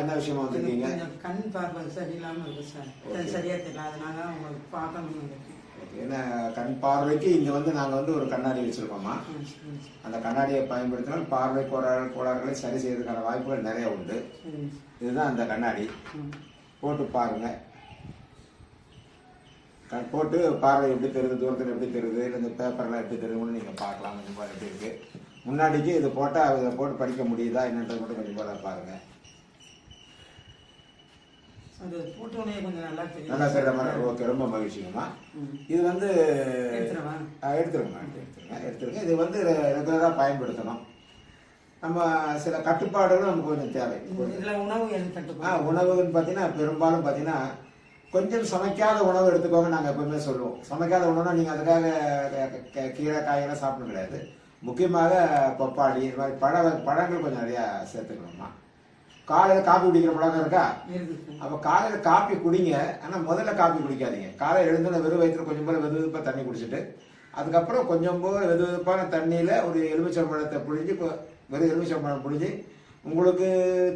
என்ன விஷயமா வந்திருக்கீங்க? கண் பார்வை சரியில்லாமல் இருக்கு சார். சரியா தெரியல, அதனால உங்களுக்கு பார்க்கணும்னு. ஏன்னா கண் பார்வைக்கு இங்க நாங்க ஒரு கண்ணாடி வச்சிருக்கோமா. அந்த கண்ணாடியை பயன்படுத்தினால் பார்வை கோளாறுகளை சரி செய்யறதுக்கான வாய்ப்புகள் நிறைய உண்டு. இதுதான் அந்த கண்ணாடி. போட்டு பாருங்க. போட்டு பார்வை எப்படி தெரியுது, தூரத்தில் எப்படி தெரியுது, இல்லை இந்த பேப்பர்லாம் எப்படி தெரியுதுன்னு நீங்கள் பார்க்கலாம். கொஞ்சம் பாரு எப்படி இருக்கு. முன்னாடிக்கு இது போட்டால் இதை போட்டு படிக்க முடியுதா என்னன்றது மட்டும் கொஞ்சம் போல பாருங்க. நல்லா செய்கிற மாதிரி. ஓகே, ரொம்ப மகிழ்ச்சிங்கம்மா. இது எடுத்துருங்க. இது ரெகுலராக பயன்படுத்தணும். நம்ம சில கட்டுப்பாடுகளும் நமக்கு கொஞ்சம் தேவை. உணவுன்னு பார்த்தீங்கன்னா பெரும்பாலும் பார்த்தீங்கன்னா கொஞ்சம் சமைக்காத உணவு எடுத்துக்கோங்க. நாங்கள் எப்பவுமே சொல்லுவோம், சமைக்காத உணவுனா நீங்கள் அதுக்காக கீரை காயெல்லாம் சாப்பிட கிடையாது. முக்கியமாக பப்பாளி இது மாதிரி பழங்கள் கொஞ்சம் நிறையா சேர்த்துக்கணும்மா. காலையில் காப்பி குடிக்கிற பழக்கம் இருக்கா? அப்போ காலையில் காப்பி குடிங்க. ஆனால் முதல்ல காப்பி குடிக்காதீங்க. காலையில் எழுந்து வெறும் வயிற்றுல கொஞ்சம் போல வெது வெதுப்பாக தண்ணி குடிச்சிட்டு அதுக்கப்புறம் கொஞ்சம் போல் வெது வெதுப்பான தண்ணியில் ஒரு எலுமிச்சம்பழத்தை புழிஞ்சு, வெறும் எலுமிச்சம்பழம் புழிஞ்சு உங்களுக்கு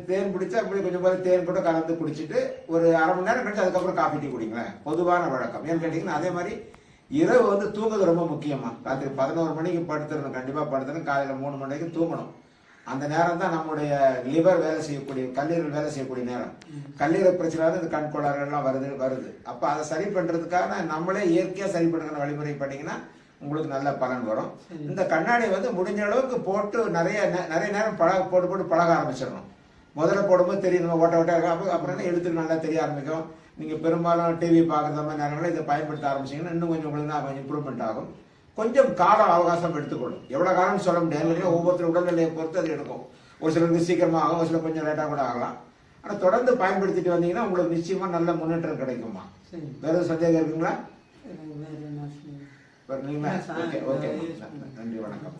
தேன் பிடிச்சா அப்படி கொஞ்சம் போல தேன் கூட கலந்து குடிச்சிட்டு ஒரு அரை மணி நேரம் கழிச்சு அதுக்கப்புறம் காஃபி டீ குடிங்களேன். பொதுவான வழக்கம். ஏன்னு கேட்டிங்கன்னா அதே மாதிரி இரவு தூங்குறது ரொம்ப முக்கியமா. ராத்திரி 11 மணிக்கு படுத்துடணும், கண்டிப்பாக படுத்துடணும். காலையில் 3 மணிக்கு தூங்கணும். அந்த நேரம் தான் நம்முடைய லிவர் வேலை செய்யக்கூடிய, கல்லீரல் வேலை செய்யக்கூடிய நேரம். கல்லீரல் பிரச்சனை இந்த கண் கோளாறுகள்லாம் வருது. அப்போ அதை சரி பண்ணுறதுக்காக நம்மளே இயற்கையாக சரி பண்ணுற வழிமுறை பண்ணிங்கன்னா உங்களுக்கு நல்ல பலன் வரும். இந்த கண்ணாடி முடிஞ்ச அளவுக்கு போட்டு நிறைய நேரம் போட்டு பழக ஆரம்பிச்சிடணும். முதல்ல போடும்போது தெரியும் நம்ம ஓட்ட இருக்கும். அப்புறம் எழுத்துக்கு நல்லா தெரிய ஆரம்பிக்கும். நீங்கள் பெரும்பாலும் டிவி பார்க்குற மாதிரி நேரங்களில் இதை பயன்படுத்த ஆரம்பிச்சிங்கன்னா இன்னும் கொஞ்சம் உங்களுக்கு கொஞ்சம் இம்ப்ரூவ்மெண்ட் ஆகும். கொஞ்சம் கால அவகாசம் எடுத்துக்கொள்ளும். எவ்வளோ காலம்னு சொல்ல முடியாது. ஒவ்வொருத்தர் உடல்நிலையை பொறுத்து அது எடுக்கும். ஒரு சிலருக்கு சீக்கிரமாக ஆகும், ஒரு சிலர் கொஞ்சம் லேட்டாக கூட ஆகலாம். ஆனால் தொடர்ந்து பயன்படுத்திட்டு வந்தீங்கன்னா உங்களுக்கு நிச்சயமாக நல்ல முன்னேற்றம் கிடைக்குமா. வேறு சந்தேகம் இருக்குங்களா? ஓகே, நன்றி, வணக்கம்.